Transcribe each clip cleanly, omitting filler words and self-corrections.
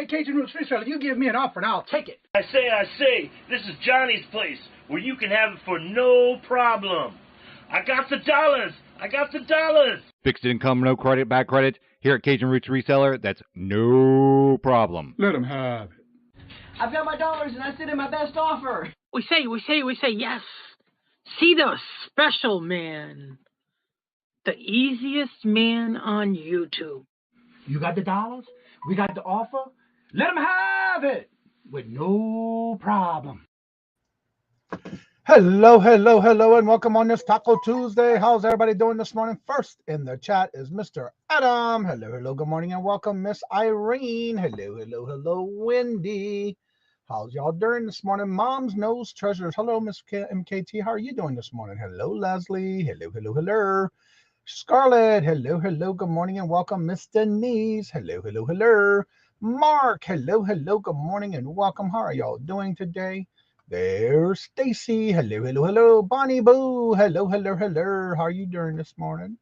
Hey, Kajun Reseller, you give me an offer and I'll take it. I say, this is Johnny's place, where you can have it for no problem. I got the dollars. Fixed income, no credit, bad credit. Here at Cajun Roots Reseller, that's no problem. Let him have it. I've got my dollars and I sit in my best offer. We say yes. See the special man. The easiest man on YouTube. You got the dollars? We got the offer? Let him have it with no problem. Hello, and welcome on this Taco Tuesday. How's everybody doing this morning? First in the chat is Mr. Adam. Hello, good morning and welcome. Miss Irene. Hello, Wendy. How's y'all doing this morning? Mom's Knows Treasures. Hello, Miss MKT. How are you doing this morning? Hello, Leslie. Hello. Scarlett. Hello, good morning and welcome. Miss Denise. Hello. Mark. Hello, good morning and welcome. How are y'all doing today? There's Stacy. Hello. Bonnie Boo. Hello. How are you doing this morning?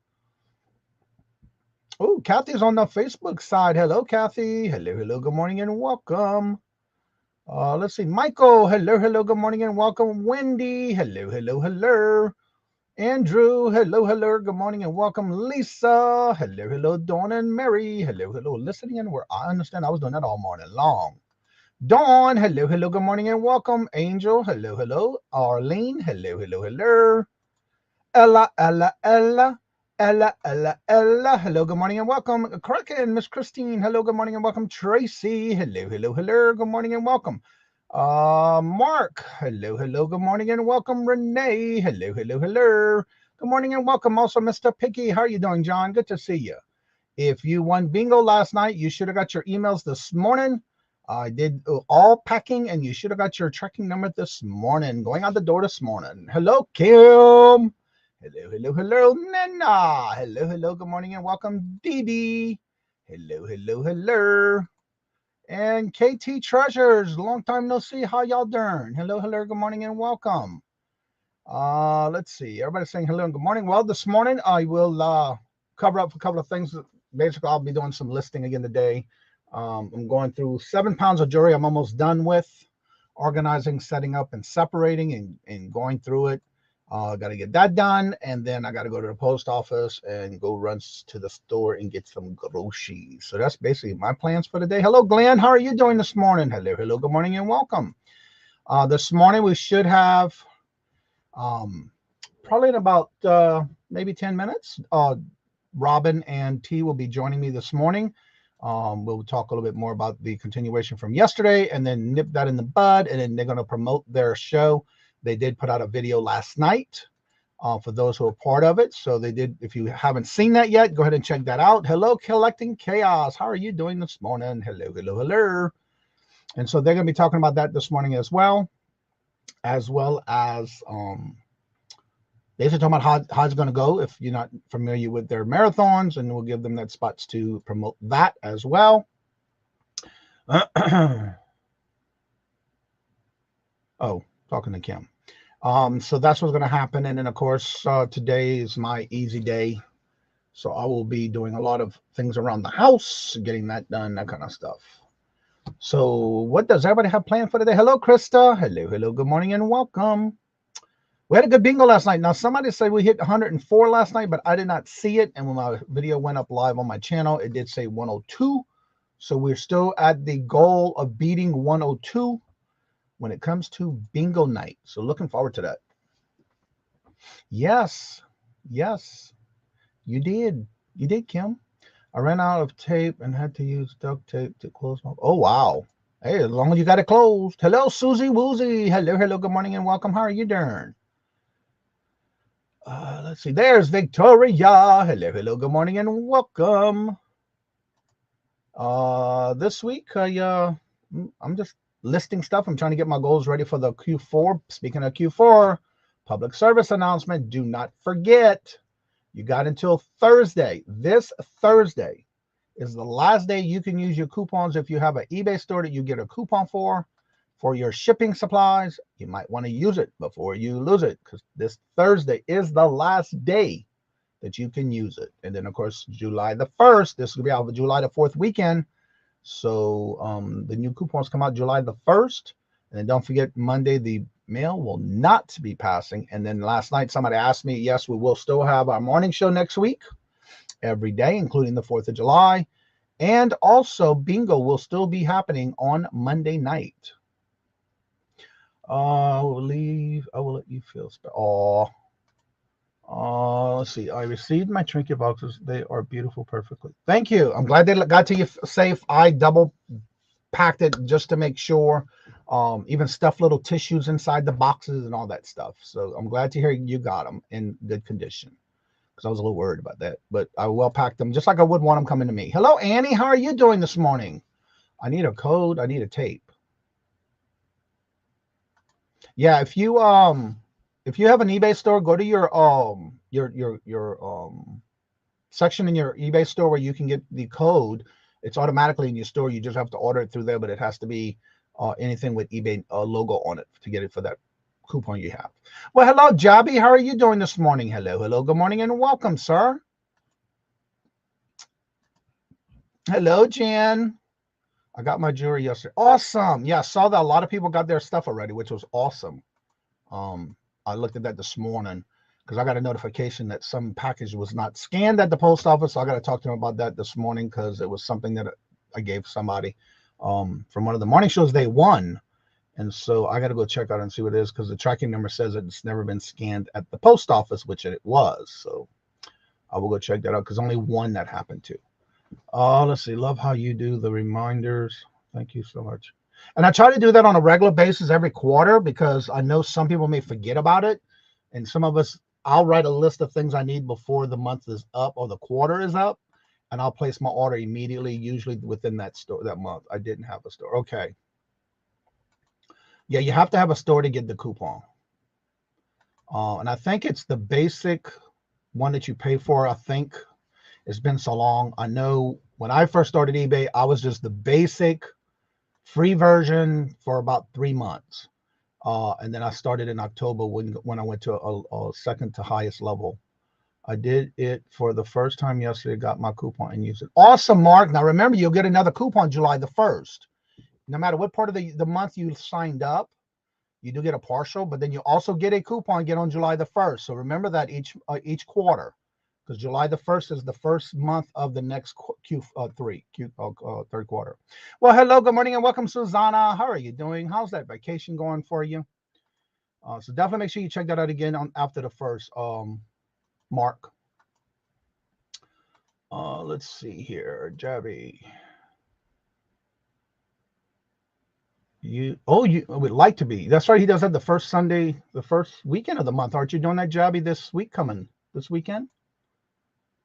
Oh, Kathy's on the Facebook side. Hello, Kathy. Hello. Good morning and welcome. Let's see. Michael. Hello. Good morning and welcome. Wendy. Hello. Andrew. Hello. Good morning and welcome. Lisa. Hello. Dawn and Mary. Hello. Listening in where I understand I was doing that all morning long. Dawn, hello, good morning and welcome. Angel, hello. Arlene, hello. Ella, hello, good morning and welcome. Kraken, Miss Christine, hello, good morning and welcome. Tracy, hello, good morning and welcome. Mark, hello, good morning and welcome. Renee, hello. Good morning and welcome. Also, Mr. Picky, how are you doing, John? Good to see you. If you won bingo last night, you should have got your emails this morning. I did all packing, and you should have got your tracking number this morning, going out the door this morning. Hello, Kim. Hello, Nena. Hello, good morning, and welcome, Dee Dee. Hello. And KT Treasures, long time no see. How y'all doing? Hello, good morning, and welcome. Let's see. Everybody's saying hello and good morning. Well, this morning, I will cover up a couple of things. Basically, I'll be doing some listing again today. I'm going through 7 pounds of jewelry I'm almost done with, organizing, setting up, and separating and going through it. Got to get that done, and then I got to go to the post office and go run to the store and get some groceries. So that's basically my plans for the day. Hello, Glenn. How are you doing this morning? Hello, good morning, and welcome. This morning we should have, probably in about maybe 10 minutes, Robin and T will be joining me this morning. We'll talk a little bit more about the continuation from yesterday and then nip that in the bud, and then they're going to promote their show. They did put out a video last night for those who are part of it. So they did. If you haven't seen that yet, go ahead and check that out. Hello, Collecting Chaos. How are you doing this morning? Hello. And so they're going to be talking about that this morning as well as basically talking about how it's going to go if you're not familiar with their marathons, and we'll give them that spots to promote that as well. Talking to Kim. So that's what's going to happen. And then, of course, today is my easy day. So I will be doing a lot of things around the house, getting that done, that kind of stuff. So what does everybody have planned for today? Hello, Krista. Hello. Good morning and welcome. We had a good bingo last night. Now, somebody said we hit 104 last night, but I did not see it. And when my video went up live on my channel, it did say 102. So we're still at the goal of beating 102 when it comes to bingo night. So looking forward to that. Yes. You did, Kim. I ran out of tape and had to use duct tape to close my... Oh, wow. Hey, as long as you got it closed. Hello, Susie Woozy. Hello. Good morning and welcome. How are you doing? Let's see. There's Victoria. Hello. Good morning and welcome. This week, I'm just listing stuff. I'm trying to get my goals ready for the Q4. Speaking of Q4, public service announcement. Do not forget, you got until Thursday. This Thursday is the last day you can use your coupons. If you have an eBay store that you get a coupon for your shipping supplies, you might want to use it before you lose it, because this Thursday is the last day that you can use it. And then, of course, July the 1st, this will be out of July the 4th weekend. So the new coupons come out July the 1st. And then don't forget, Monday, the mail will not be passing. And then last night, somebody asked me, yes, we will still have our morning show next week, every day, including the 4th of July. And also, bingo will still be happening on Monday night. I will let you feel special. Let's see. I received my trinket boxes. They are beautiful, perfectly. Thank you. I'm glad they got to you safe. I double packed it just to make sure. Even stuffed little tissues inside the boxes and all that stuff. So I'm glad to hear you got them in good condition, because I was a little worried about that. But I well packed them just like I would want them coming to me. Hello, Annie. How are you doing this morning? I need a code. I need a tape. Yeah, if you have an eBay store, go to your section in your eBay store where you can get the code. It's automatically in your store. You just have to order it through there, but it has to be anything with eBay logo on it to get it for that coupon you have. Well, hello, Jabby. How are you doing this morning? Hello. Good morning and welcome, sir. Hello, Jan. I got my jewelry yesterday. Awesome. Yeah, I saw that a lot of people got their stuff already, which was awesome. I looked at that this morning because I got a notification that some package was not scanned at the post office. So I got to talk to them about that this morning, because it was something that I gave somebody from one of the morning shows they won. And so I got to go check out and see what it is, because the tracking number says it's never been scanned at the post office, which it was. So I will go check that out, because only one that happened to. Let's see. Love how you do the reminders. Thank you so much. And I try to do that on a regular basis every quarter, because I know some people may forget about it. And some of us, I'll write a list of things I need before the month is up or the quarter is up, and I'll place my order immediately, usually within that store that month. I didn't have a store. Okay. Yeah, you have to have a store to get the coupon. And I think it's the basic one that you pay for. I think it's been so long. I know when I first started eBay, I was just the basic free version for about 3 months. And then I started in October when I went to a second to highest level. I did it for the first time yesterday, got my coupon and used it. Awesome, Mark. Now remember, you'll get another coupon July the 1st. No matter what part of the month you signed up, you do get a partial, but then you also get a coupon on July the 1st. So remember that each quarter, because July the 1st is the first month of the next third quarter. Well, hello, good morning, and welcome, Susanna. How are you doing? How's that vacation going for you? So definitely make sure you check that out again after the 1st, Mark. Let's see here, Jabby. You would like to be. That's right. He does that the first Sunday, the first weekend of the month. Aren't you doing that, Jabby, this weekend?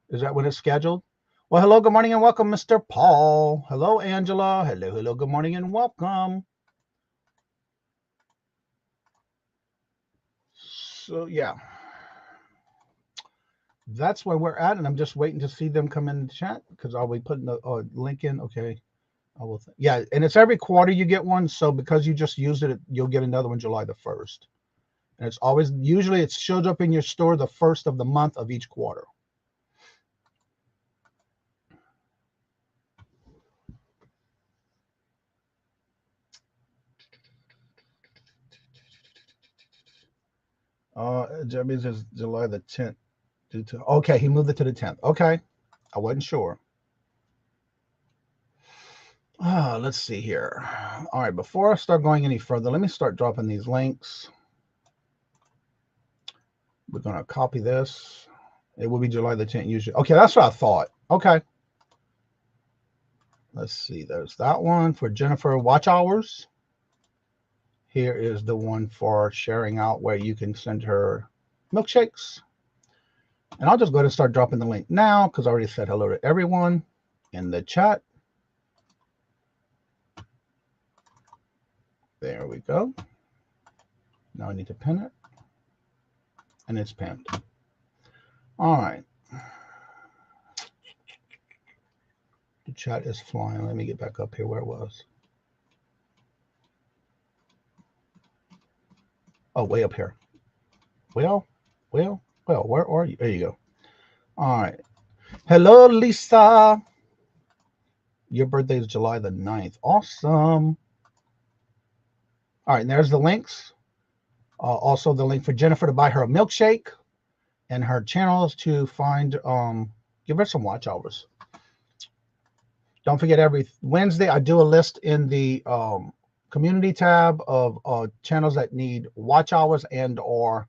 Is that when it's scheduled? Well, hello, good morning, and welcome, Mr. Paul. Hello, Angela. Hello, good morning, and welcome. So, yeah. That's where we're at, and I'm just waiting to see them come in the chat, because I'll be putting a link in. Okay. I will. Yeah, and it's every quarter you get one. So because you just used it, you'll get another one July the 1st. And it's always, usually it shows up in your store the 1st of the month of each quarter. Jimmy says July the 10th. Okay, he moved it to the 10th. Okay, I wasn't sure. Let's see here. All right, before I start going any further, let me start dropping these links. We're going to copy this. It will be July the 10th usually. Okay, that's what I thought. Okay. Let's see. There's that one for Jennifer Watch Hours. Here is the one for sharing out, where you can send her milkshakes. And I'll just go ahead and start dropping the link now, because I already said hello to everyone in the chat. There we go. Now I need to pin it. And it's pinned. All right. The chat is flying. Let me get back up here where it was. Oh, way up here. Well, where are you? There you go. All right. Hello, Lisa. Your birthday is July the 9th. Awesome. All right, and there's the links. Also, the link for Jennifer to buy her a milkshake, and her channels to find, give her some watch hours. Don't forget, every Wednesday I do a list in the community tab of channels that need watch hours and or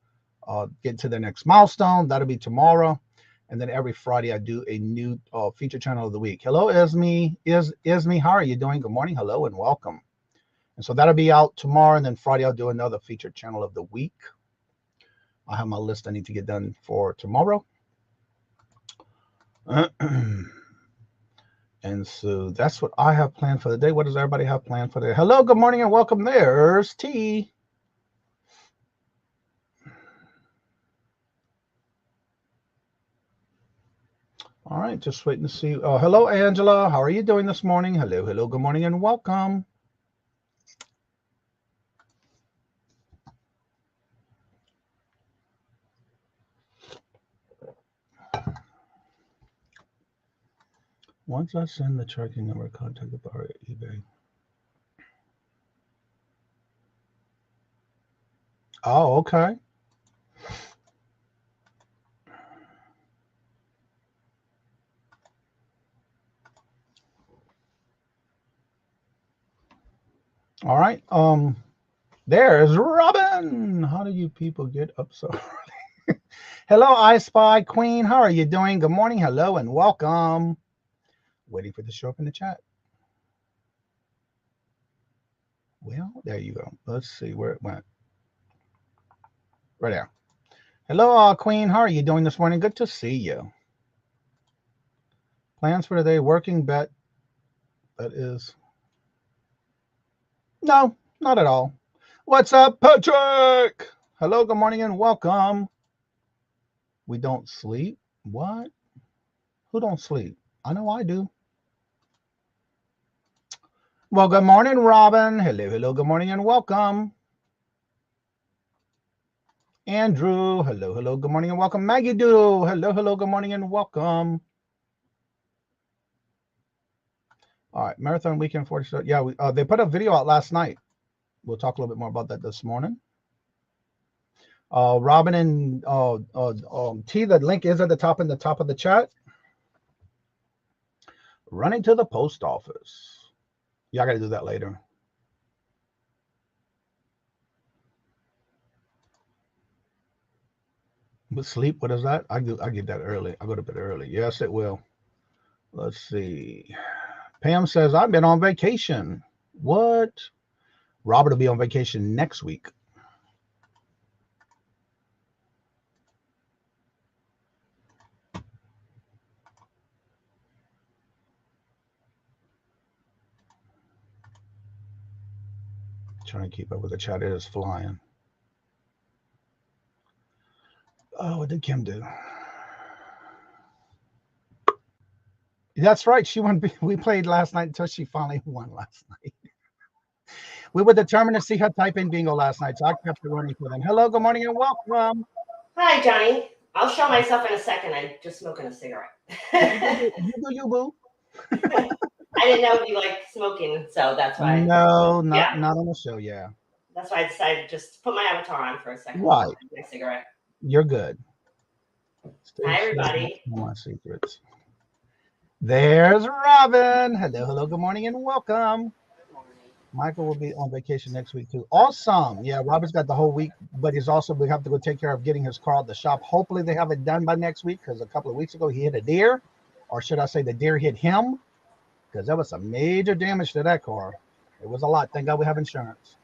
get to the next milestone. That'll be tomorrow. And then every Friday I do a new feature channel of the week. Hello, Isme. Isme, how are you doing? Good morning. Hello and welcome. And so that'll be out tomorrow. And then Friday I'll do another feature channel of the week. I have my list I need to get done for tomorrow. And so that's what I have planned for the day. What does everybody have planned for the day? Hello, good morning, and welcome. There's T. All right, just waiting to see. Hello, Angela. How are you doing this morning? Hello, hello, good morning, and welcome. Once I send the tracking number, contact the buyer at eBay. Oh, okay. All right. There's Robin. How do you people get up so early? Hello, I Spy Queen. How are you doing? Good morning. Hello and welcome. Waiting for it to show up in the chat. Well, there you go. Let's see where it went. Right there. Hello, Queen. How are you doing this morning? Good to see you. Plans for today, working bet. That is. No, not at all. What's up, Patrick? Hello, good morning, and welcome. We don't sleep? What? Who don't sleep? I know I do. Well, good morning, Robin. Hello, hello, good morning, and welcome. Andrew, hello, hello, good morning, and welcome. Maggie Doodle, hello, hello, good morning, and welcome. All right, Marathon Weekend 47. Yeah, they put a video out last night. We'll talk a little bit more about that this morning. Robin and T, the link is at the top, in the top of the chat. Running to the post office. Yeah, I got to do that later. But sleep, what is that? I get that early. I go to bed early. Yes, it will. Let's see. Pam says, I've been on vacation. What? Robert will be on vacation next week. Trying to keep up with the chat. It is flying. Oh, what did Kim do? That's right. She won. We played last night until she finally won last night. We were determined to see her type in bingo last night, so I kept it running for them. Hello, good morning, and welcome. Hi, Johnny. I'll show myself in a second. I'm just smoking a cigarette. You boo. I didn't know if you like smoking, so that's why. No, not on the show. Yeah. That's why I decided to just put my avatar on for a second. Right. My cigarette. You're good. Hi, everybody. My secrets. There's Robin. Hello, hello, good morning, and welcome. Michael will be on vacation next week too. Awesome. Yeah, Robert's got the whole week, but we have to go take care of getting his car at the shop. Hopefully they have it done by next week, because a couple of weeks ago he hit a deer, or should I say the deer hit him, because there was some major damage to that car. It was a lot. Thank God we have insurance.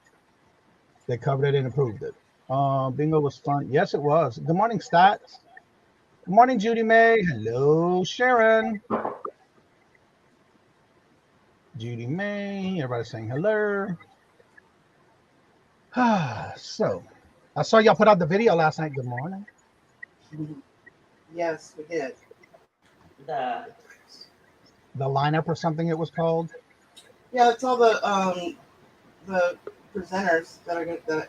They covered it and approved it. Bingo was fun. Yes, it was. Good morning, Stats. Good morning, Judy May. Hello, Sharon. Judy May, everybody saying hello. So, I saw y'all put out the video last night. Good morning. Yes, we did. The lineup or something it was called. Yeah, it's all the presenters that are going to,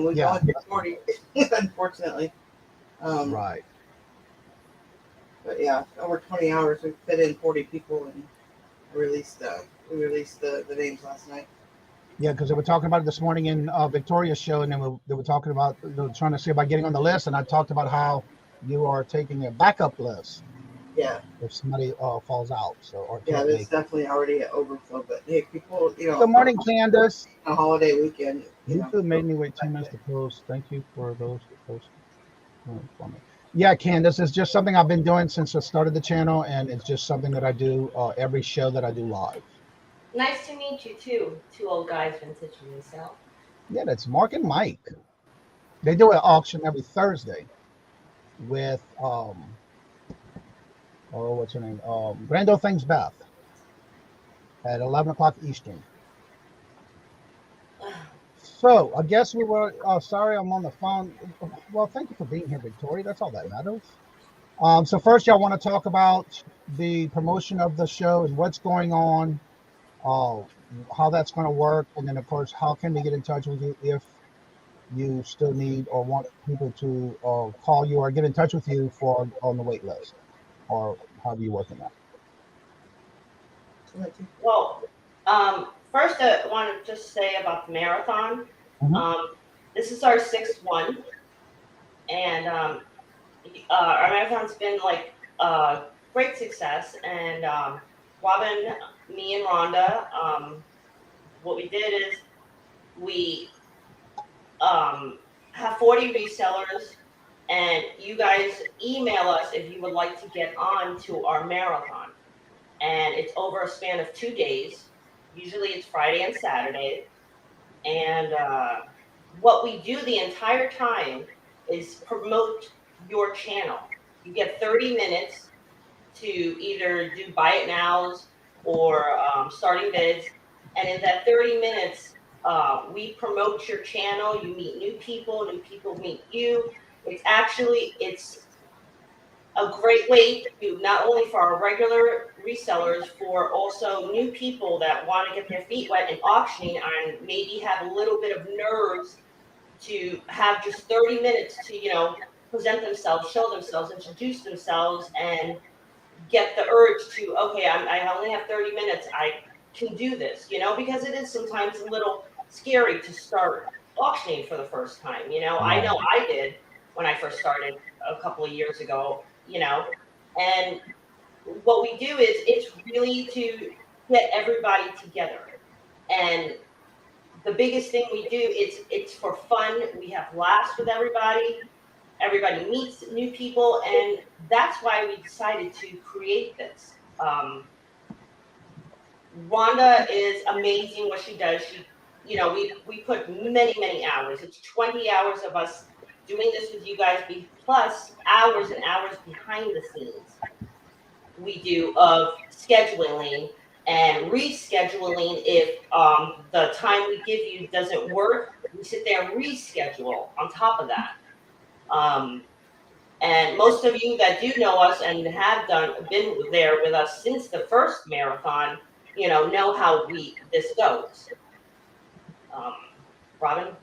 we all get 40, unfortunately. released the names last night. Yeah, because they were talking about it this morning in Victoria's show, and they were talking about, they were trying to see about getting on the list, and I talked about how you are taking a backup list Yeah. if somebody falls out. So or Yeah, can't there's make it. definitely already an overflow. But hey, people, Good morning, Candace. a holiday weekend, YouTube made me wait 10 minutes to post. Thank you for those who posted for me. Yeah, Candace, it's just something I've been doing since I started the channel, and it's just something that I do every show that I do live. Nice to meet you too. Two old guys vintaging themselves. Yeah, that's Mark and Mike. They do an auction every Thursday with what's her name? Grand Old Things Beth at 11 o'clock Eastern. So I guess we were sorry I'm on the phone. Well, thank you for being here, Victoria. That's all that matters. So first, y'all want to talk about the promotion of the show and what's going on, how that's going to work, and then of course, how can we get in touch with you if you still need or want people to call you or get in touch with you for on the wait list, or how do you work in that? Well, first I want to just say about the marathon. This is our sixth one, and our marathon's been like great success. And Robin, me, and Rhonda, what we did is we have 40 resellers, and you guys email us if you would like to get on to our marathon. And it's over a span of 2 days. Usually it's Friday and Saturday. And what we do the entire time is promote your channel. You get 30 minutes to either do buy it nows or starting bids. And in that 30 minutes, we promote your channel. You meet new people meet you. It's a great way to not only for our regular resellers, for also new people that want to get their feet wet in auctioning and maybe have a little bit of nerves to have just 30 minutes to, present themselves, show themselves, introduce themselves, and get the urge to, okay, I only have 30 minutes. I can do this, because it is sometimes a little scary to start auctioning for the first time. I know I did when I first started a couple of years ago. And what we do is it's really to get everybody together. And the biggest thing we do, it's for fun. We have laughs with everybody. Everybody meets new people, and that's why we decided to create this. Rhonda is amazing what she does. We put many hours. It's 20 hours of us doing this with you guys, plus hours and hours behind the scenes we do of scheduling and rescheduling. If the time we give you doesn't work, we sit there and reschedule on top of that. And most of you that do know us and have been there with us since the first marathon, know how this goes. Robin,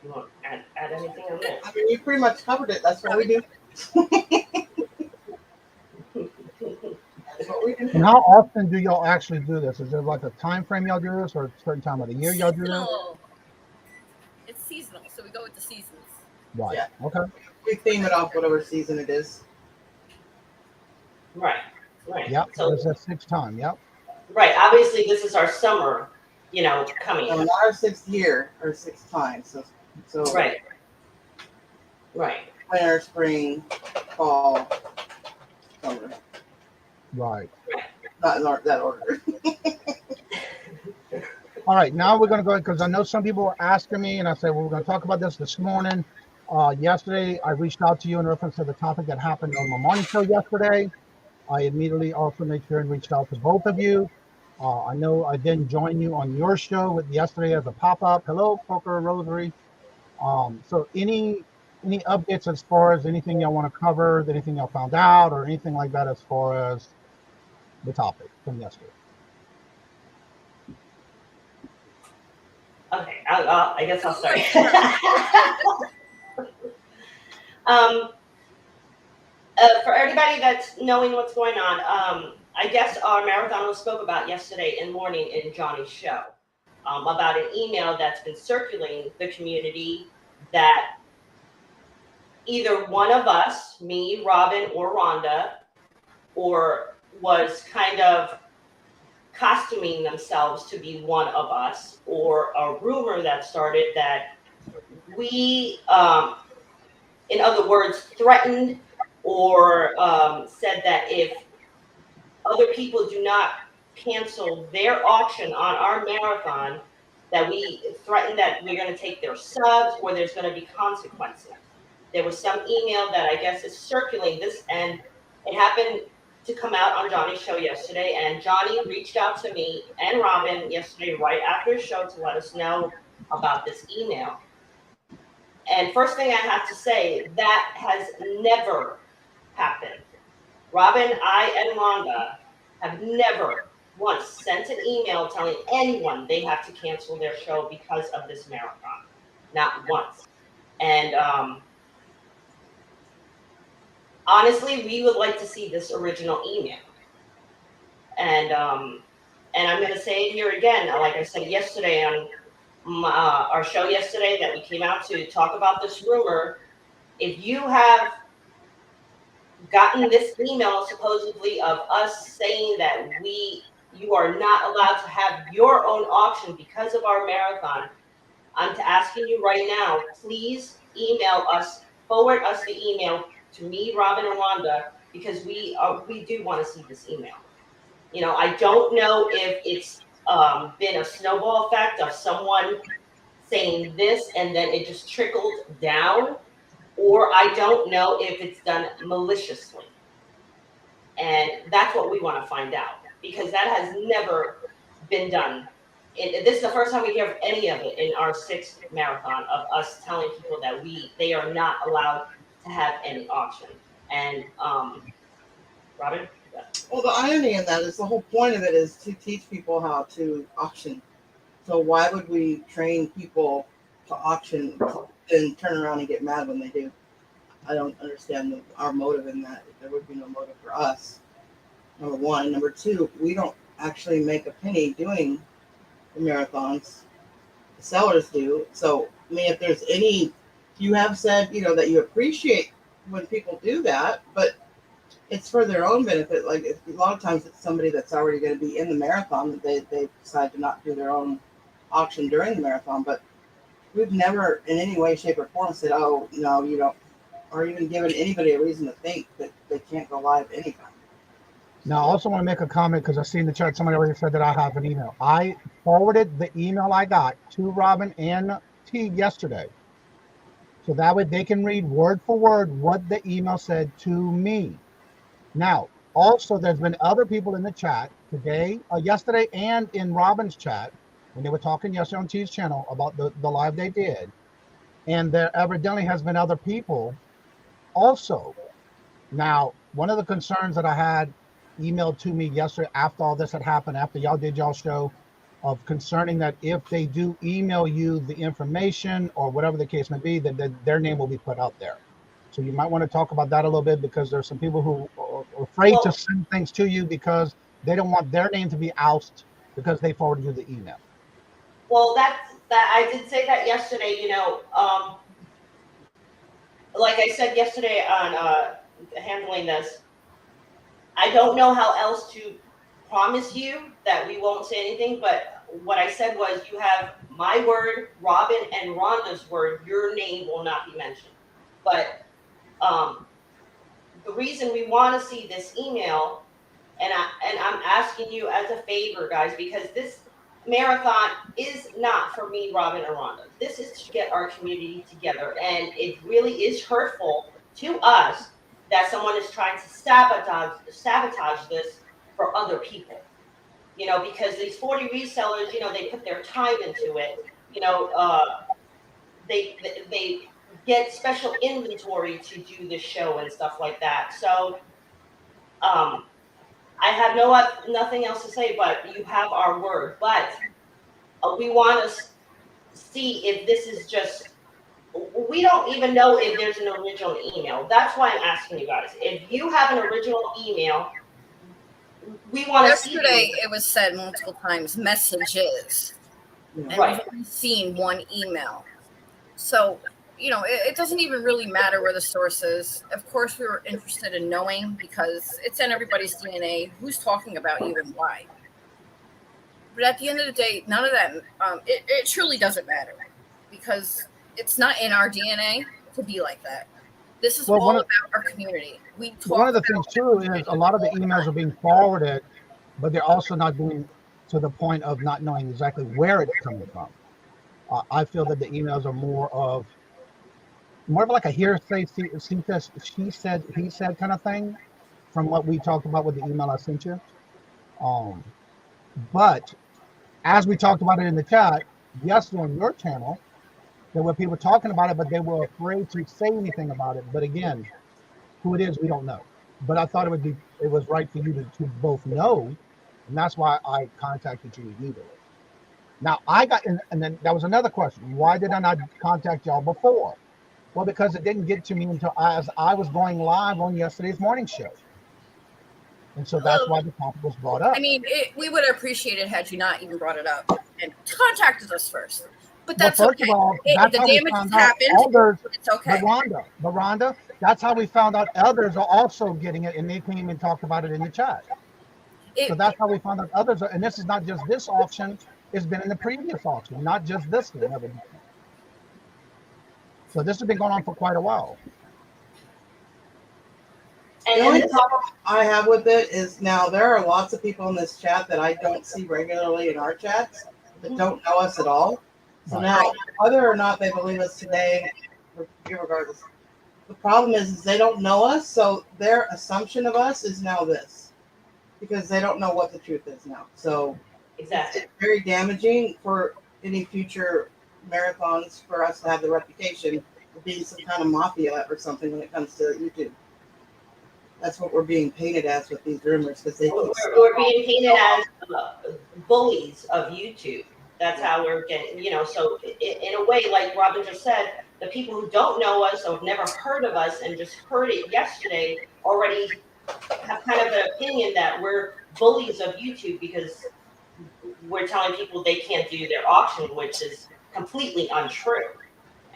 you want to add anything on this? I mean, you pretty much covered it. That's what we do. That's what we do. And how often do y'all actually do this? Is there like a time frame y'all do this, or a certain time of the year y'all do this? It's seasonal, so we go with the seasons. Right. Yeah. Okay. We theme it off whatever season it is. Right. Yep. So it's that sixth time. Yep. right. Obviously, this is our summer, coming. So not our sixth year, our sixth time. So Right. winter, spring, fall, summer. Right. Not in that order. All right. Now we're going to go, because I know some people were asking me, and I said, well, we're going to talk about this morning. Yesterday, I reached out to you in reference to the topic that happened on my morning show yesterday. I immediately also made sure and reached out to both of you. I know I didn't join you on your show with yesterday as a pop-up. Hello, Poker Rosary. So any updates as far as anything y'all want to cover, anything y'all found out, or anything like that as far as the topic from yesterday? Okay, I guess I'll start. For everybody that's knowing what's going on, I guess our marathon was spoke about yesterday in the morning in Johnny's show about an email that's been circulating the community that either one of us, me, Robin, or Rhonda, or was kind of costuming themselves to be one of us, or a rumor that started that we, in other words, threatened or said that if other people do not cancel their auction on our marathon, that we threaten that we're going to take their subs or there's going to be consequences. There was some email that I guess is circulating this, and it happened to come out on Johnny's show yesterday, and Johnny reached out to me and Robin yesterday right after his show to let us know about this email. And first thing I have to say, that has never happened. Robin, I, and Rhonda have never once sent an email telling anyone they have to cancel their show because of this marathon. Not once. And honestly, we would like to see this original email. And I'm going to say it here again, like I said yesterday on our show yesterday that we came out to talk about this rumor. If you have gotten this email supposedly of us saying that you are not allowed to have your own auction because of our marathon, I'm asking you right now, please email us, forward us the email to me, Robin, and Wanda, because we do want to see this email. You know, I don't know if it's been a snowball effect of someone saying this and then it just trickled down, or I don't know if it's done maliciously. And that's what we want to find out, because that has never been done. This is the first time we hear of any of it in our 6th marathon, of us telling people that they are not allowed to have any auction. And Robin? Yeah. Well, the irony in that is the whole point of it is to teach people how to auction. So why would we train people to auction and turn around and get mad when they do? I don't understand our motive in that. There would be no motive for us, number one. Number two, we don't actually make a penny doing the marathons. The sellers do. So, I mean, if there's any, you have said, that you appreciate when people do that, but it's for their own benefit. Like, a lot of times it's somebody that's already going to be in the marathon that they decide to not do their own auction during the marathon. But we've never in any way, shape, or form said, oh, no, you don't, or even given anybody a reason to think that they can't go live anytime. Now, I also want to make a comment because I see in the chat somebody already said that I have an email. I forwarded the email I got to Robin and T yesterday, so that way they can read word for word what the email said to me. Now, also, there's been other people in the chat today, yesterday, and in Robin's chat when they were talking yesterday on T's channel about the live they did, and there evidently has been other people also. Now, one of the concerns that I had emailed to me yesterday after all this had happened, after y'all did y'all show, of concerning that if they do email you the information or whatever the case may be, that their name will be put out there. So you might want to talk about that a little bit, because there's some people who are afraid to send things to you because they don't want their name to be ousted because they forwarded you the email. Well, that I did say that yesterday, like I said yesterday on handling this, I don't know how else to promise you that we won't say anything, but what I said was, you have my word, Robin and Rhonda's word, your name will not be mentioned. But the reason we want to see this email, and I'm asking you as a favor, guys, because this marathon is not for me, Robin, or Rhonda. This is to get our community together, and it really is hurtful to us that someone is trying to sabotage this for other people. Because these 40 resellers, they put their time into it. They get special inventory to do this show and stuff like that. So I have nothing else to say, but you have our word. But we want to see if this is just, we don't even know if there's an original email. That's why I'm asking you guys. If you have an original email, we want to see. Yesterday, it was said multiple times, messages. And Right. we've only seen one email. So, it doesn't even really matter where the source is. Of course, we were interested in knowing because it's in everybody's DNA who's talking about you and why. But at the end of the day, none of that, it truly doesn't matter because it's not in our DNA to be like that. This is all about our community. We talk one of the things too is a lot of the emails are being forwarded, but they're also not being to the point of not knowing exactly where it's coming from. I feel that the emails are more of like a hearsay, she said, he said kind of thing, from what we talked about with the email I sent you. But as we talked about it in the chat yesterday on your channel, there were people talking about it, but they were afraid to say anything about it. But again, who it is, we don't know. But I thought it was right for you to both know, and that's why I contacted you immediately. Now I got, and then that was another question. Why did I not contact y'all before? Well, because it didn't get to me until as I was going live on yesterday's morning show. And so that's why the topic was brought up. I mean, we would have appreciated had you not even brought it up and contacted us first. But that's well, first okay. of all, that's the how damage we found has happened. Others, it's okay. Veranda, that's how we found out others are also getting it, and they came and talked about it in the chat. So that's how we found out others are, and this is not just this auction, it's been in the previous auction, not just this one. So this has been going on for quite a while. The only problem I have with it is now there are lots of people in this chat that I don't see regularly in our chats that don't know us at all. So now, whether or not they believe us today, regardless, the problem is they don't know us, so their assumption of us is now this, because they don't know what the truth is now. So exactly, it's very damaging for any future marathons for us to have the reputation of being some kind of mafia or something when it comes to YouTube. That's what we're being painted as with these rumors, because we're being painted as bullies of YouTube. That's how we're getting, so in a way, like Robin just said, the people who don't know us or have never heard of us and just heard it yesterday already have kind of an opinion that we're bullies of YouTube because we're telling people they can't do their auction, which is completely untrue.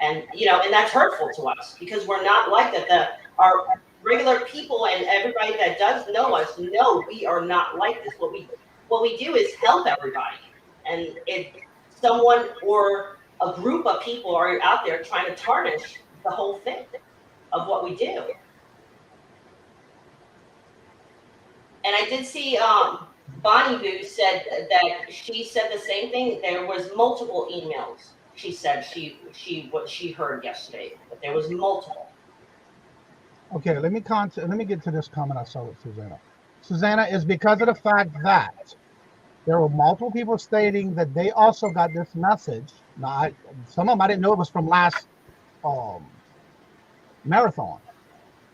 And, and that's hurtful to us because we're not like that. Our regular people and everybody that does know us know we are not like this. What we do is help everybody. And if someone or a group of people are out there trying to tarnish the whole thing of what we do. And I did see Bonnie Boo said that she said the same thing. There was multiple emails. She said what she heard yesterday, but there was multiple. Okay, let me get to this comment I saw with Susanna. Susanna, is because of the fact that there were multiple people stating that they also got this message. Now, some of them I didn't know it was from last marathon.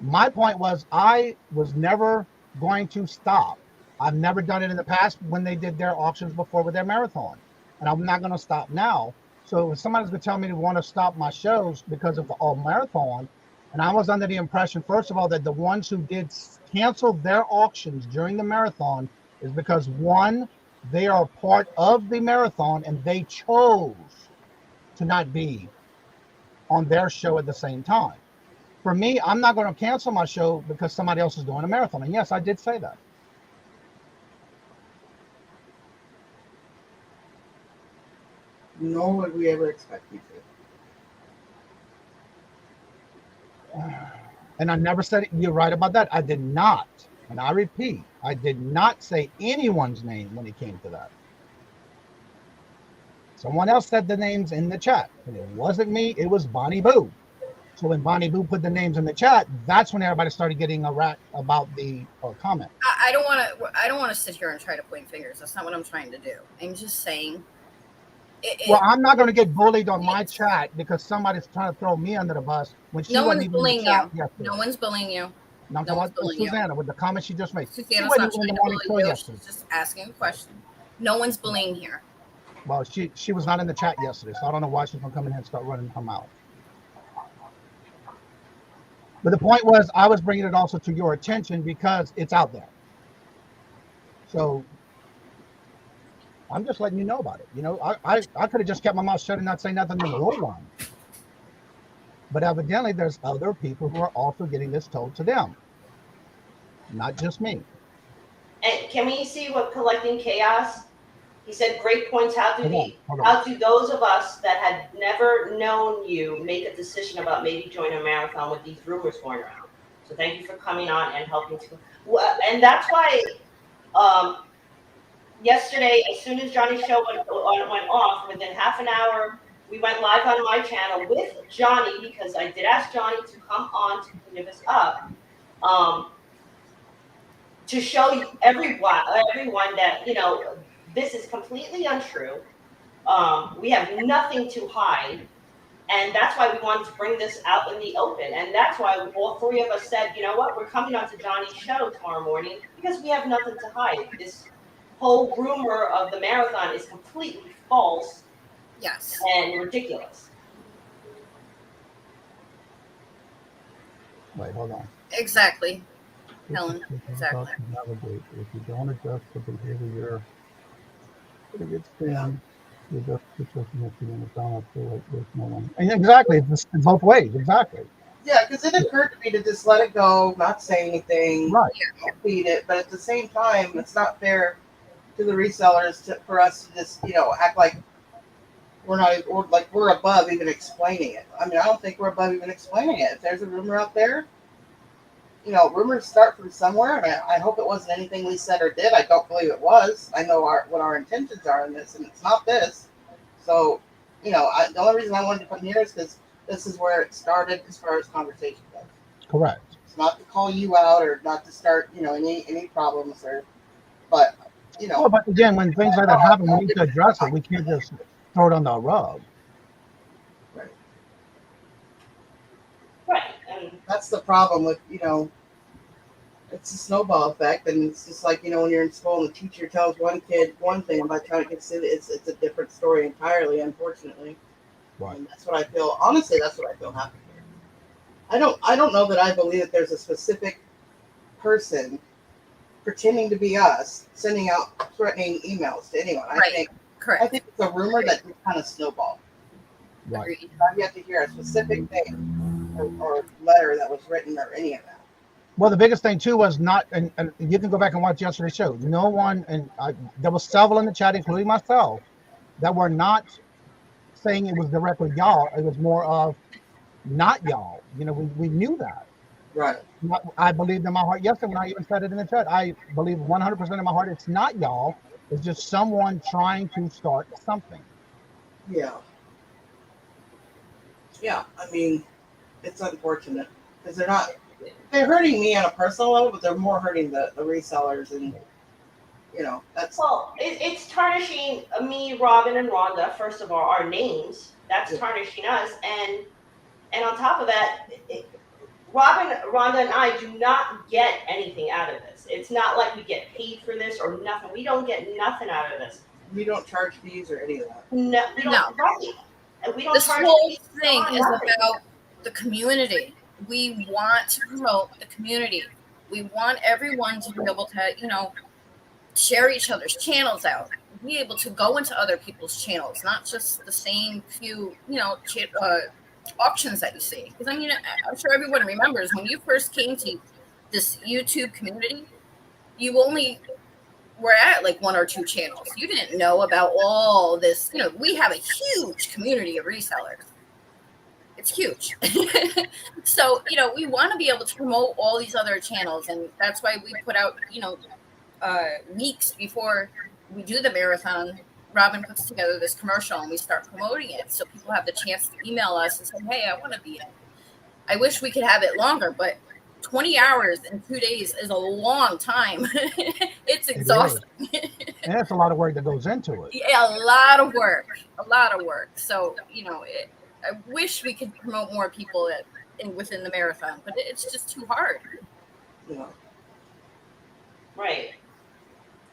My point was I was never going to stop. I've never done it in the past when they did their auctions before with their marathon, and I'm not going to stop now. So if somebody's going to tell me to want to stop my shows because of the marathon, and I was under the impression, first of all, that the ones who did cancel their auctions during the marathon is because, one, they are part of the marathon and they chose to not be on their show at the same time. For me, I'm not going to cancel my show because somebody else is doing a marathon. And yes, I did say that. Nor would we ever expect you to. And I never said it. You're right about that. I did not. And I repeat, I did not say anyone's name when it came to that. Someone else said the names in the chat. And it wasn't me. It was Bonnie Boo. So when Bonnie Boo put the names in the chat, that's when everybody started getting a rat about the comment. I don't want to sit here and try to point fingers. That's not what I'm trying to do. I'm just saying. Well, I'm not going to get bullied on my chat because somebody's trying to throw me under the bus when she wasn't even in the chat yesterday. No one's bullying you. No one's bullying Susanna with the comment she just made. Susanna's not trying to bully you. She's just asking a question. No one's bullying here. Well, she was not in the chat yesterday, so I don't know why she's going to come in here and start running her mouth. But the point was, I was bringing it also to your attention because it's out there. So I'm just letting you know about it. You know, I could have just kept my mouth shut and not say nothing in the long run. But evidently, there's other people who are also getting this told to them, not just me. And can we see what collecting chaos? He said, "Great points. Hold on. How do those of us that had never known you make a decision about maybe joining a marathon with these rumors going around? So thank you for coming on and helping to." And that's why yesterday, as soon as Johnny's show went off, within half an hour, we went live on my channel with Johnny because I did ask Johnny to come on to give us up. To show everyone that, you know, this is completely untrue. We have nothing to hide. And that's why we wanted to bring this out in the open. And that's why all three of us said, you know what, we're coming on to Johnny's show tomorrow morning because we have nothing to hide. This whole rumor of the marathon is completely false. Yes. And ridiculous. Wait, hold on. Exactly. Helen, exactly. Navigate. If you don't adjust the behavior, it gets thin. You adjust the situation if you want to down up to like there's no one. And exactly, it's both ways. Exactly. Yeah, because it occurred to me to just let it go, not say anything, Right. feed it. But at the same time, it's not fair to the resellers for us to just, you know, act like we're above even explaining it. I mean, I don't think we're above even explaining it. If there's a rumor out there, you know, rumors start from somewhere, and I hope it wasn't anything we said or did. I don't believe it was. I know what our intentions are in this, and it's not this. So, you know, the only reason I wanted to come here is because this is where it started as far as conversation goes. Correct. It's not to call you out or not to start, you know, any problems but, you know. Well, but again, when things like that happen, we need to address it. We can't just throw it on the rug. Right. That's the problem with, you know, it's a snowball effect, and it's just like, you know, when you're in school and the teacher tells one kid one thing, and by the time it gets to it's a different story entirely, unfortunately. Right. And that's what I feel. Honestly, that's what I feel happy here. I don't know that I believe that there's a specific person pretending to be us sending out threatening emails to anyone. Right. Correct. I think it's a rumor that just kind of snowballed. Right. You have to hear a specific thing or letter that was written or any of that. Well, the biggest thing too was not, and you can go back and watch yesterday's show. No one, and there was several in the chat, including myself, that were not saying it was directly y'all. It was more of not y'all. You know, we knew that. Right. I believed in my heart yesterday when I even said it in the chat. I believe 100% in my heart it's not y'all. It's just someone trying to start something. Yeah. Yeah, I mean, it's unfortunate because they're hurting me on a personal level, but they're more hurting the resellers, and you know, that's it's tarnishing me, Robin, and Rhonda. First of all, our names. That's tarnishing us, and on top of that, Robin, Rhonda, and I do not get anything out of this. It's not like we get paid for this or nothing. We don't get nothing out of this. We don't charge fees or any of that. No, we don't. Right. And we don't this charge whole fees thing on is nothing. about the community. We want to promote the community. We want everyone to be able to, you know, share each other's channels out, be able to go into other people's channels, not just the same few, you know, auctions that you see. Because I mean, I'm sure everyone remembers when you first came to this YouTube community, you only were at like one or two channels. You didn't know about all this. You know, we have a huge community of resellers. It's huge. So, you know, we want to be able to promote all these other channels. And that's why we put out, you know, weeks before we do the marathon, Robin puts together this commercial and we start promoting it. So people have the chance to email us and say, hey, I want to be in. I wish we could have it longer, but 20 hours in 2 days is a long time. It's exhausting. And that's a lot of work that goes into it. Yeah, a lot of work. So, you know, I wish we could promote more people within the marathon, but it's just too hard. Yeah. Right.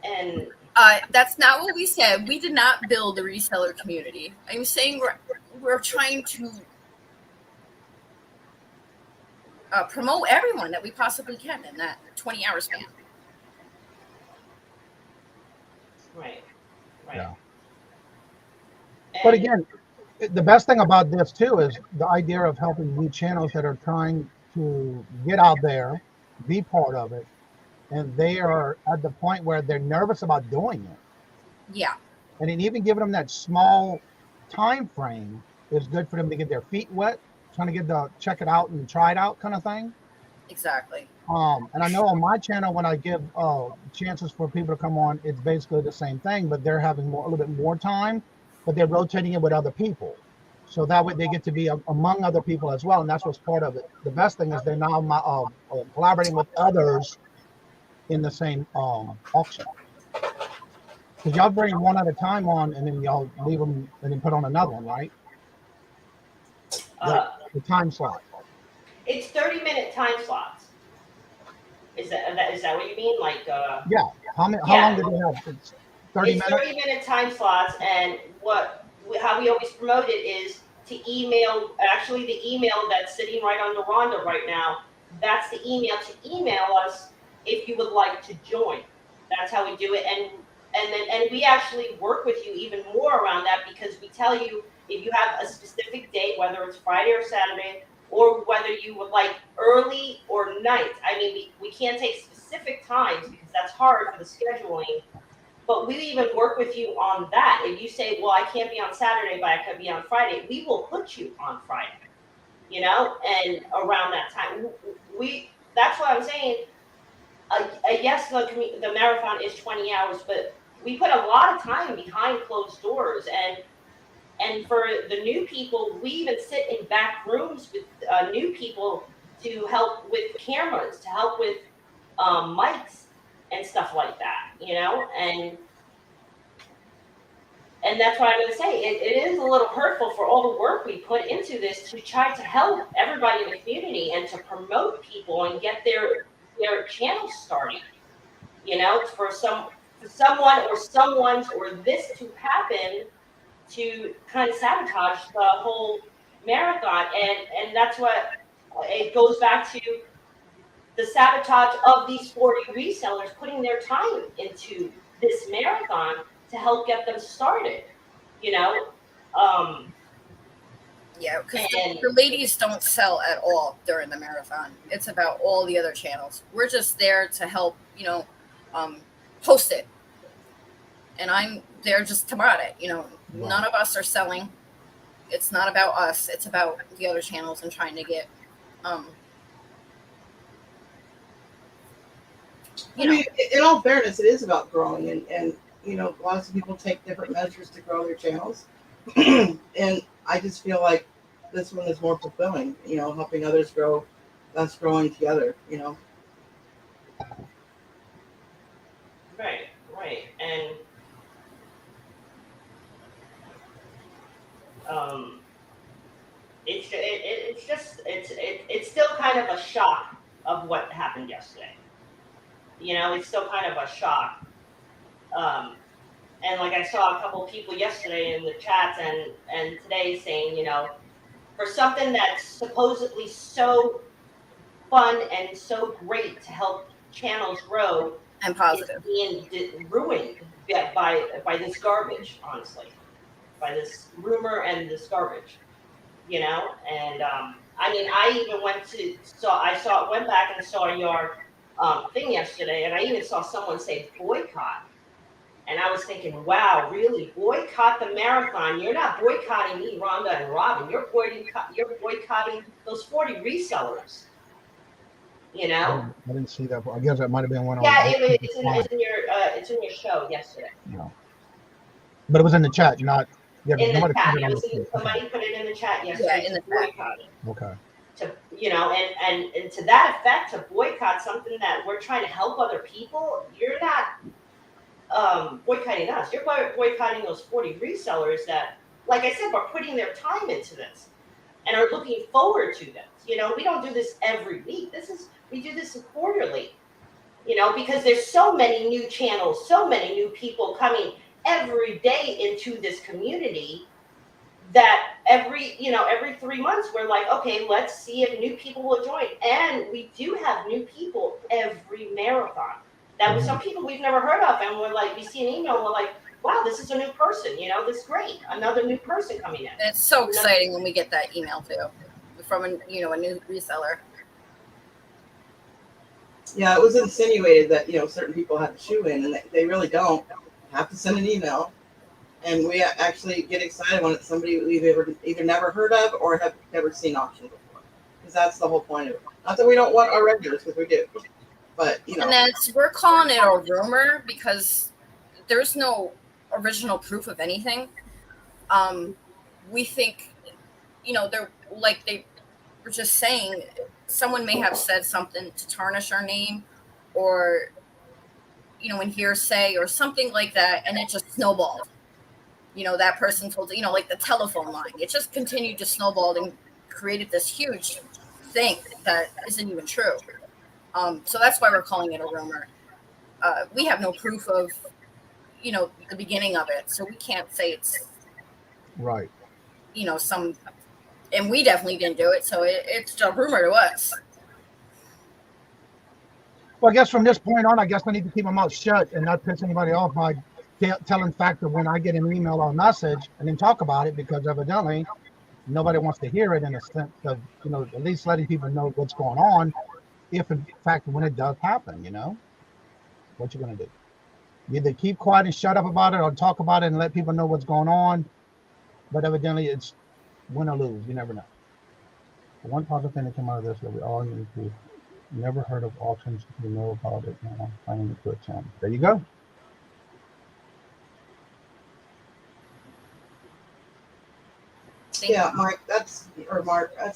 And that's not what we said. We did not build the reseller community. I'm saying we're trying to promote everyone that we possibly can in that 20-hour span. Right. Right. Yeah. And, But again, the best thing about this too is the idea of helping new channels that are trying to get out there, be part of it, and they are at the point where they're nervous about doing it. Yeah. And then even giving them that small time frame is good for them to get their feet wet, trying to get the check it out and try it out kind of thing. Exactly. And I know on my channel, when I give chances for people to come on, it's basically the same thing, but they're having a little bit more time, but they're rotating it with other people. So that way they get to be among other people as well. And that's what's part of it. The best thing is they're now collaborating with others in the same auction. Because y'all bring one at a time on, and then y'all leave them and then put on another one, right? The time slot. it's 30-minute time slots. Is that what you mean? Like Yeah. How long do they have? It's 30 it's minutes. 30-minute time slots, and how we always promote it is to email. Actually, the email that's sitting right under Rhonda right now. That's the email to email us if you would like to join. That's how we do it, and we actually work with you even more around that, because we tell you if you have a specific date, whether it's Friday or Saturday, or whether you would like early or night. I mean, we can't take specific times because that's hard for the scheduling, but we even work with you on that. If you say, well, I can't be on Saturday, but I could be on Friday, we will put you on Friday, and around that time. That's what I'm saying. Yes, the marathon is 20 hours, but we put a lot of time behind closed doors, and for the new people, we even sit in back rooms with new people to help with cameras, to help with mics and stuff like that, and that's what I'm going to say. It is a little hurtful for all the work we put into this to try to help everybody in the community and to promote people and get their channels started. For someone or someone's or this to happen to kind of sabotage the whole marathon, and that's what it goes back to, the sabotage of these 40 resellers putting their time into this marathon to help get them started, Yeah, because the ladies don't sell at all during the marathon. It's about all the other channels. We're just there to help, host it. And I'm there just to mod it. None of us are selling. It's not about us. It's about the other channels and trying to get, I mean, in all fairness, it is about growing, and lots of people take different measures to grow their channels, and I just feel like this one is more fulfilling. Helping others grow, us growing together. Right, and it's still kind of a shock of what happened yesterday. It's still kind of a shock. And like I saw a couple of people yesterday in the chats and today saying, for something that's supposedly so fun and so great to help channels grow and positive, being ruined by this garbage, honestly, by this rumor and this garbage, and I mean, I even went back and saw your thing yesterday, and I even saw someone say boycott. And I was thinking, wow, really? Boycott the marathon? You're not boycotting me, Rhonda and Robin. You're boycotting those 40 resellers. I didn't see that. I guess that might have been one. Yeah, it's in your show yesterday. No. But it was in the chat, not. Yeah, in the chat. Somebody put it in the chat yesterday. Yeah, in the boycott. Okay. And to that effect, to boycott something that we're trying to help other people, you're not boycotting us. You're boycotting those 40 resellers that, like I said, are putting their time into this and are looking forward to this. We don't do this every week. We do this quarterly. Because there's so many new channels, so many new people coming every day into this community that every 3 months we're like, okay, let's see if new people will join. And we do have new people every marathon. that was some people we've never heard of, and we're like, we see an email, and we're like, wow, this is a new person. This is great. Another new person coming in. It's so exciting when we get that email too, from a new reseller. Yeah, it was insinuated that certain people have to shoe in, and they really don't have to send an email. And we actually get excited when it's somebody we've either never heard of or have never seen auction before, because that's the whole point of it. Not that we don't want our regulars, because we do, but And we're calling it a rumor because there's no original proof of anything. We think, they're like they were just saying, someone may have said something to tarnish our name, or in hearsay or something like that, and it just snowballed. That person told, like the telephone line, it just continued to snowball and created this huge thing that isn't even true. So that's why we're calling it a rumor. We have no proof of, the beginning of it, so we can't say it's right. And we definitely didn't do it, so it's a rumor to us. Well, I guess from this point on, I guess I need to keep my mouth shut and not piss anybody off by telling fact that when I get an email or a message and then talk about it, because evidently nobody wants to hear it, in a sense of, at least letting people know what's going on. If in fact, when it does happen, what you going to do? You either keep quiet and shut up about it, or talk about it and let people know what's going on. But evidently it's win or lose. You never know. The one positive thing that came out of this that we all need to never heard of auctions. You know about it now. Planning to attend. There you go. Yeah, Mark, that's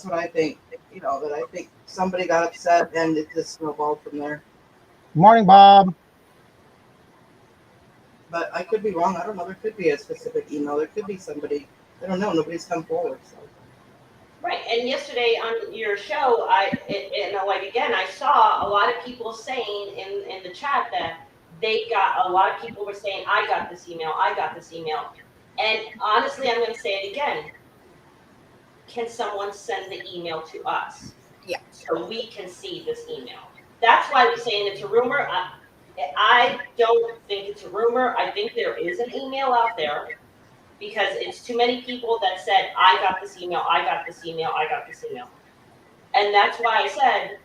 what I think. That I think somebody got upset and it just snowballed from there. Morning, Bob. But I could be wrong. I don't know. There could be a specific email. There could be somebody. I don't know. Nobody's come forward. So. Right. And yesterday on your show, I saw a lot of people saying in the chat that a lot of people were saying, I got this email. And honestly, I'm going to say it again. Can someone send the email to us? Yeah. So we can see this email. That's why we're saying it's a rumor. I don't think it's a rumor. I think there is an email out there, because it's too many people that said, I got this email. And that's why I said,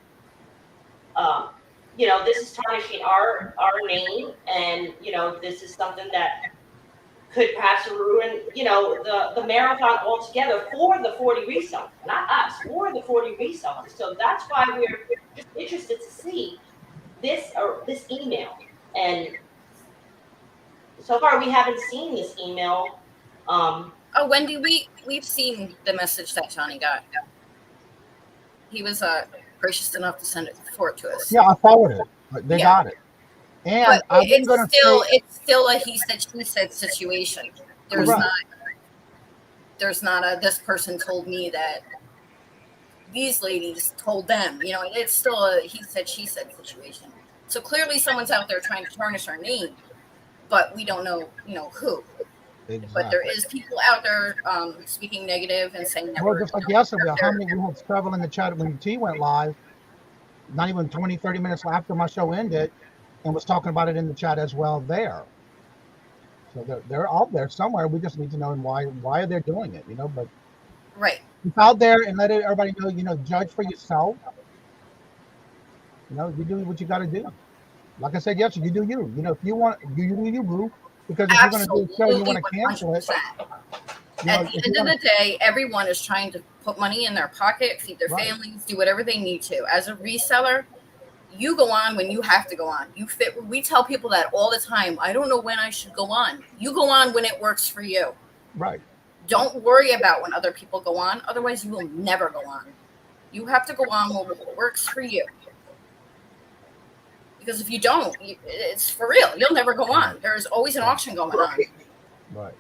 this is tarnishing our name, and, this is something that could perhaps ruin, the marathon altogether for the 40 resellers, not us, for the 40 resellers. So that's why we're just interested to see this email. And so far we haven't seen this email. Wendy, we've seen the message that Johnny got. He was gracious enough to send it forward to us. Yeah, I forwarded it. They got it. And it's still a he said she said situation. There's not a this person told me that these ladies told them. It's still a he said she said situation. So clearly someone's out there trying to tarnish our name, but we don't know who. Exactly. But there is people out there speaking negative and saying that. Well, just like yesterday, how many we had several in the chat when T went live, not even 20, 30 minutes after my show ended, and was talking about it in the chat as well there. So they're out there somewhere. We just need to know why they're doing it, but right. It's out there, and let everybody know, judge for yourself. You do what you got to do. Like I said yesterday, you do you. If you want, you do you, boo. Because if Absolutely. you're going to do a show, you want to cancel it. At the end of the day, everyone is trying to put money in their pocket, feed their families, do whatever they need to. As a reseller, you go on when you have to go on. We tell people that all the time. I don't know when I should go on. You go on when it works for you. Right. Don't worry about when other people go on. Otherwise, you will never go on. You have to go on when it works for you. Because if you don't, it's for real. You'll never go on. There's always an auction going on. Right.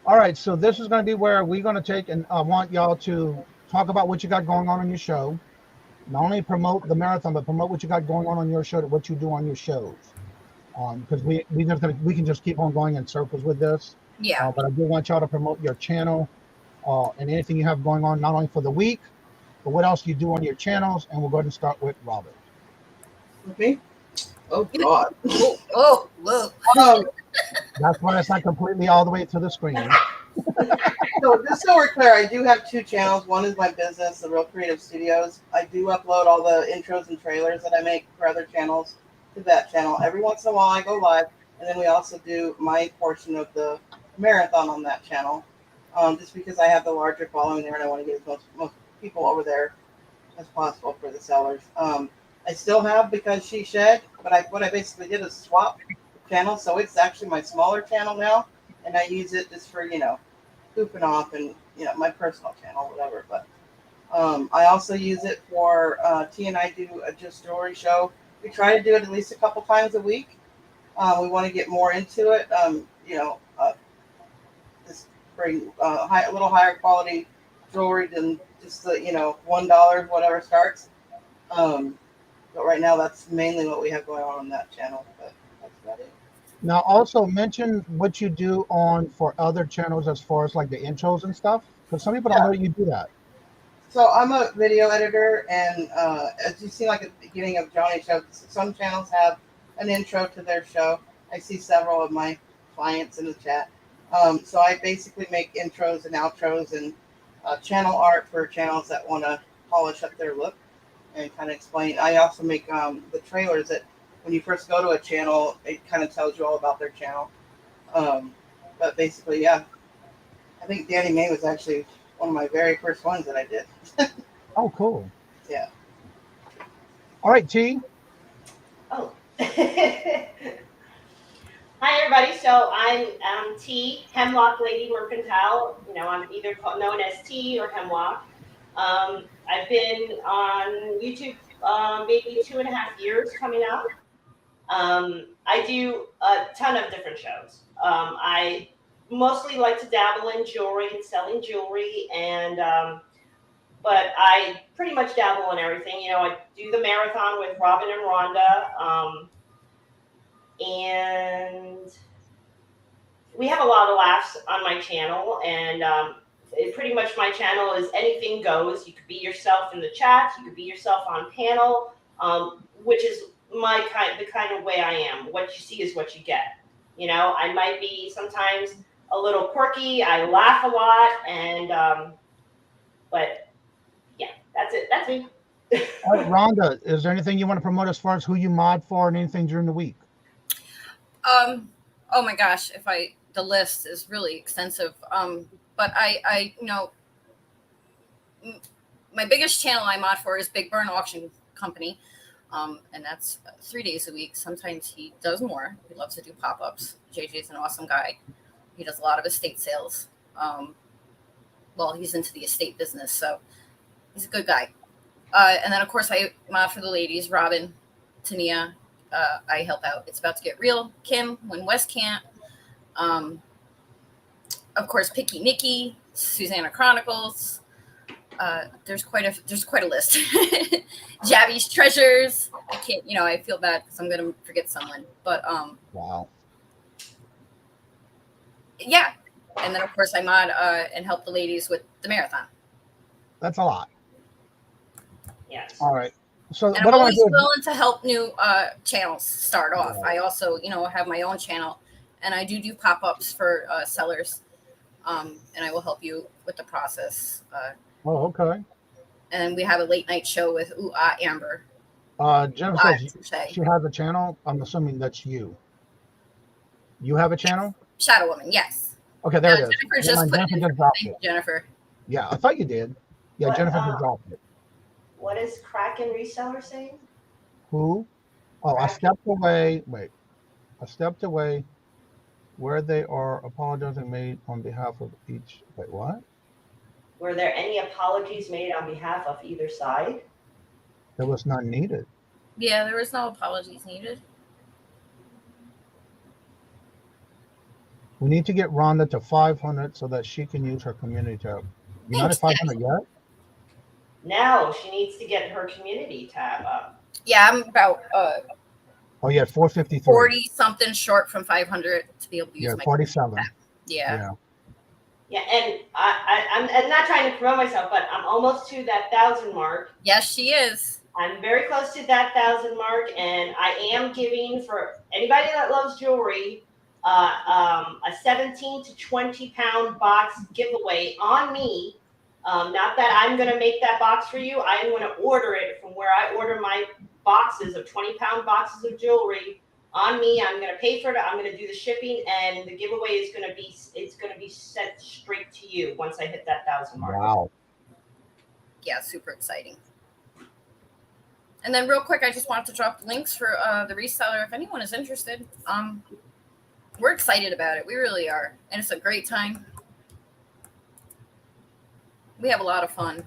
All right. So this is going to be where we're going to take, and I want y'all to talk about what you got going on your show. Not only promote the marathon, but promote what you got going on your show, what you do on your shows. Because we can just keep on going in circles with this. Yeah. But I do want y'all to promote your channel and anything you have going on, not only for the week, but what else you do on your channels. And we'll go ahead and start with Robert. Okay. Oh God. Whoa. That's why it's not completely all the way to the screen. So just so we're clear, I do have 2 channels. One is my business, the Real Creative Studios. I do upload all the intros and trailers that I make for other channels to that channel. Every once in a while I go live, and then we also do my portion of the marathon on that channel. Just because I have the larger following there and I want to get as most people over there as possible for the sellers. I still have Because She Shed, but what I basically did is swap channels, so it's actually my smaller channel now, and I use it just for, goofing off and, my personal channel, whatever. But I also use it for T and I do a Just Jewelry show. We try to do it at least a couple times a week. We want to get more into it, just bring a little higher quality jewelry than just the, $1, whatever starts. But right now, that's mainly what we have going on that channel. But that's about it. Now, also mention what you do for other channels as far as like the intros and stuff, because some people don't know you do that. So I'm a video editor, and as you see, like at the beginning of Johnny's show, some channels have an intro to their show. I see several of my clients in the chat. So I basically make intros and outros and channel art for channels that want to polish up their look and kind of explain. I also make the trailers that when you first go to a channel, it kind of tells you all about their channel. But basically, yeah, I think Danny May was actually one of my very first ones that I did. Oh, cool. Yeah. All right, T. Oh. Hi, everybody. So I'm T, Hemlock Lady Mercantile. I'm either known as T or Hemlock. I've been on YouTube maybe 2.5 years coming out. I do a ton of different shows. I mostly like to dabble in jewelry and selling jewelry, but I pretty much dabble in everything. I do the marathon with Robin and Rhonda, and we have a lot of laughs on my channel, and pretty much my channel is anything goes. You could be yourself in the chat, you could be yourself on panel, which is the kind of way I am. What you see is what you get. I might be sometimes a little quirky. I laugh a lot, and but yeah, that's it. That's me. All right, Rhonda, is there anything you want to promote as far as who you mod for and anything during the week? Oh my gosh, the list is really extensive. But I my biggest channel I mod for is Big Burn Auction Company. And that's 3 days a week. Sometimes he does more. He loves to do pop-ups. JJ's an awesome guy. He does a lot of estate sales. He's into the estate business, so he's a good guy. And then, of course, I mod for the ladies, Robin, Tania. I help out. It's About to Get Real, Kim, when Wes can't. Of course, Picky Nikki, Susanna Chronicles. There's quite a list. Jabby's Treasures. I can't, I feel bad because I'm gonna forget someone. But wow. Yeah. And then of course I mod and help the ladies with the marathon. That's a lot. Yes. All right. So and I'm always willing to help new channels start off. I also, have my own channel, and I do pop-ups for sellers. And I will help you with the process. Oh, okay. And we have a late night show with Amber. Jennifer says she has a channel. I'm assuming that's you. You have a channel? Shadow Woman, yes. Okay, there it is. Jennifer just put it in. Jennifer. Yeah, I thought you did. Yeah, what, Jennifer just dropped it. What is Crack and Reseller saying? Who? Oh, Crack. I stepped away. Wait. I stepped away where they are apologizing made on behalf of each. Wait, what? Were there any apologies made on behalf of either side? There was none needed. Yeah, there was no apologies needed. We need to get Rhonda to 500 so that she can use her community tab. You're not at 500 yet? No, she needs to get her community tab up. Yeah, I'm about oh yeah, 453. 40 something short from 500 to be able to use my 47. Tab. Yeah. Yeah, and I'm not trying to promote myself, but I'm almost to that 1,000 mark. Yes, she is. I'm very close to that 1,000 mark, and I am giving, for anybody that loves jewelry, a 17 to 20 pound box giveaway on me. Not that I'm going to make that box for you. I'm going to order it from where I order my boxes of 20-pound boxes of jewelry on me. I'm going to pay for it. I'm going to do the shipping, and the giveaway is going to be, it's going to be sent straight to you once I hit that 1,000 mark. Wow. Yeah, super exciting. And then real quick, I just wanted to drop links for the reseller if anyone is interested. We're excited about it. We really are. And it's a great time. We have a lot of fun.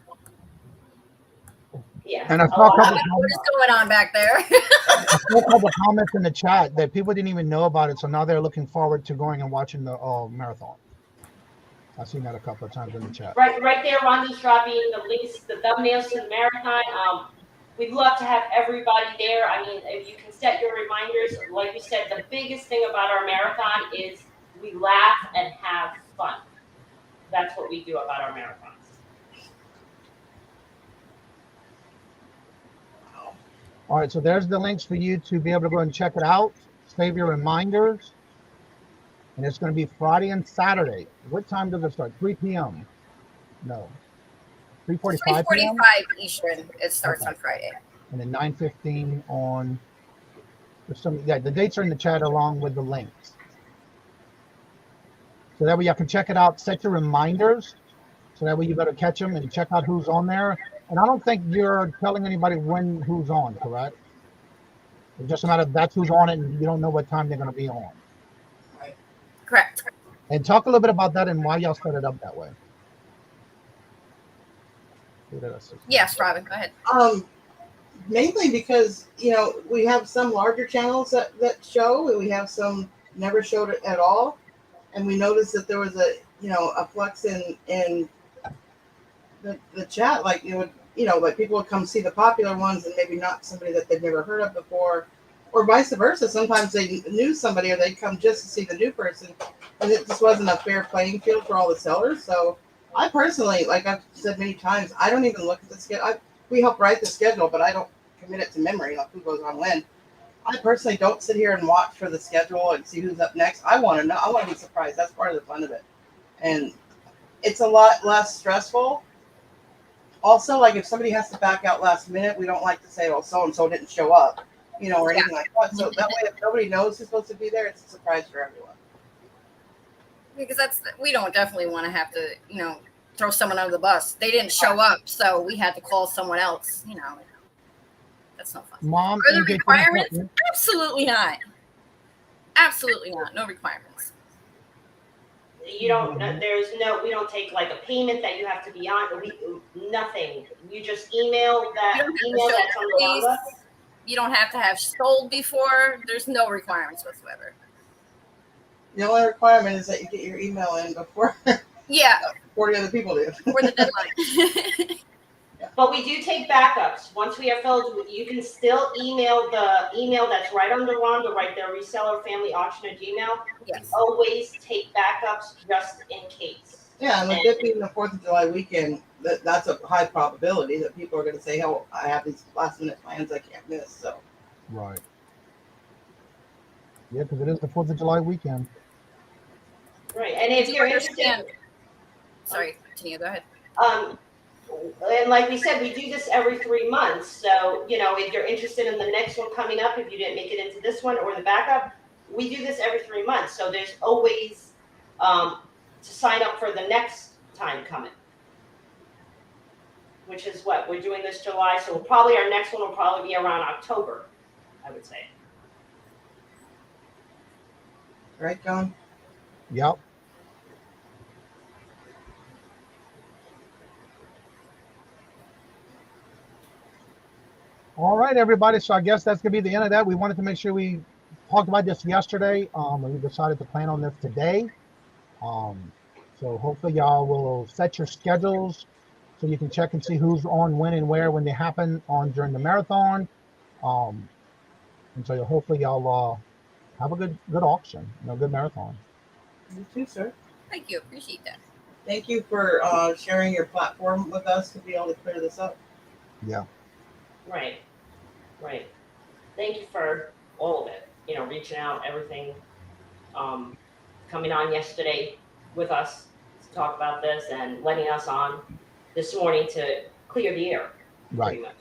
Yeah. And I saw a couple What is going on back there? I saw a couple comments in the chat that people didn't even know about it, so now they're looking forward to going and watching the marathon. I've seen that a couple of times in the chat. Right there, Rhonda's dropping the links, the thumbnails to the marathon. We'd love to have everybody there. I mean, if you can set your reminders, like you said, the biggest thing about our marathon is we laugh and have fun. That's what we do about our marathons. All right, so there's the links for you to be able to go and check it out. Save your reminders. And it's going to be Friday and Saturday. What time does it start? 3 p.m. No. 3:45 p.m.? 3:45 Eastern. It starts on Friday. And then 9:15 on. Yeah, the dates are in the chat along with the links. So that way you can check it out. Set your reminders. So that way you better catch them and check out who's on there. And I don't think you're telling anybody who's on, correct? It's just a matter of that's who's on it, and you don't know what time they're going to be on. Correct. And talk a little bit about that and why y'all set it up that way. Yes, Robin, go ahead. Mainly because, we have some larger channels that show, and we have some never showed it at all. And we noticed that there was a flux in the chat, like it would, like people would come see the popular ones and maybe not somebody that they've never heard of before, or vice versa. Sometimes they knew somebody or they'd come just to see the new person, and it just wasn't a fair playing field for all the sellers. So I personally, like I've said many times, I don't even look at the schedule. We help write the schedule, but I don't commit it to memory, like who goes on when. I personally don't sit here and watch for the schedule and see who's up next. I want to know. I want to be surprised. That's part of the fun of it. And it's a lot less stressful. Also, like if somebody has to back out last minute, we don't like to say, oh, so-and-so didn't show up, or anything like that. So that way, if nobody knows who's supposed to be there, it's a surprise for everyone. Because we don't definitely want to have to, throw someone under the bus. They didn't show up, so we had to call someone else, That's no fun. Mom, are there requirements? Absolutely not. Absolutely not. No requirements. You don't. We don't take like a payment that you have to be on. Nothing. You just email that email that's on the log. You don't have to have sold before. There's no requirements whatsoever. The only requirement is that you get your email in before. 40 other people do. Before the deadline. But we do take backups. Once we have filled, you can still email the email that's right under Rhonda, right there, Reseller Family Auction at Gmail. Yes. Always take backups just in case. Yeah, and with it being the 4th of July weekend, that's a high probability that people are going to say, "Oh, I have these last-minute plans I can't miss." So. Right. Yeah, because it is the 4th of July weekend. Right, and if you're interested. Sorry, Tina, go ahead. And like we said, we do this every 3 months. So, if you're interested in the next one coming up, if you didn't make it into this one or the backup, we do this every 3 months. So there's always to sign up for the next time coming, which is what we're doing this July. So probably our next one will probably be around October, I would say. Right, John? Yep. All right, everybody. So I guess that's going to be the end of that. We wanted to make sure we talked about this yesterday. And we decided to plan on this today. So hopefully y'all will set your schedules so you can check and see who's on when and where when they happen during the marathon. And so hopefully y'all have a good auction, good marathon. You too, sir. Thank you. Appreciate that. Thank you for sharing your platform with us to be able to clear this up. Yeah. Right. Right. Thank you for all of it. You know, reaching out, everything. Coming on yesterday with us to talk about this and letting us on this morning to clear the air, Right. pretty much.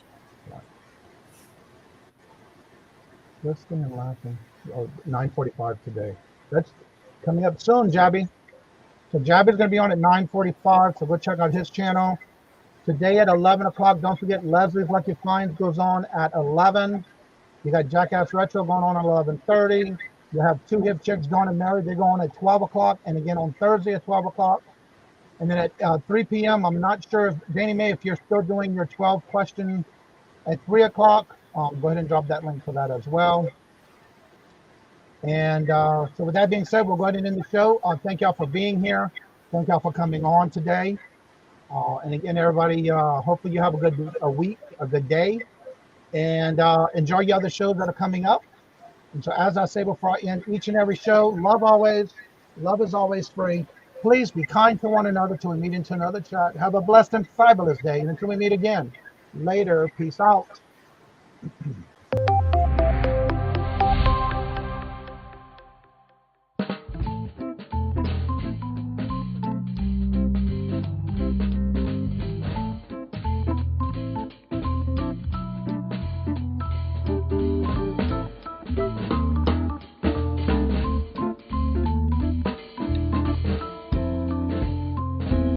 Listening and laughing. Oh, 9:45 today. That's coming up soon, Jabby. So Jabby's going to be on at 9:45. So go check out his channel. Today at 11 o'clock. Don't forget Leslie's Lucky Finds goes on at 11. You got Jackass Retro going on at 11:30. You have Two Hip Chicks, Dawn and Mary. They go on at 12 o'clock. And again on Thursday at 12 o'clock. And then at 3 p.m., I'm not sure if Danny May, if you're still doing your 12 question at 3 o'clock. Go ahead and drop that link for that as well. And so with that being said, we'll go ahead and end the show. Thank y'all for being here. Thank y'all for coming on today. And again, everybody, hopefully you have a good week, a good day, and enjoy your other shows that are coming up. And so as I say before I end each and every show, love always, love is always free. Please be kind to one another till we meet into another chat. Have a blessed and fabulous day. And until we meet again, later, peace out.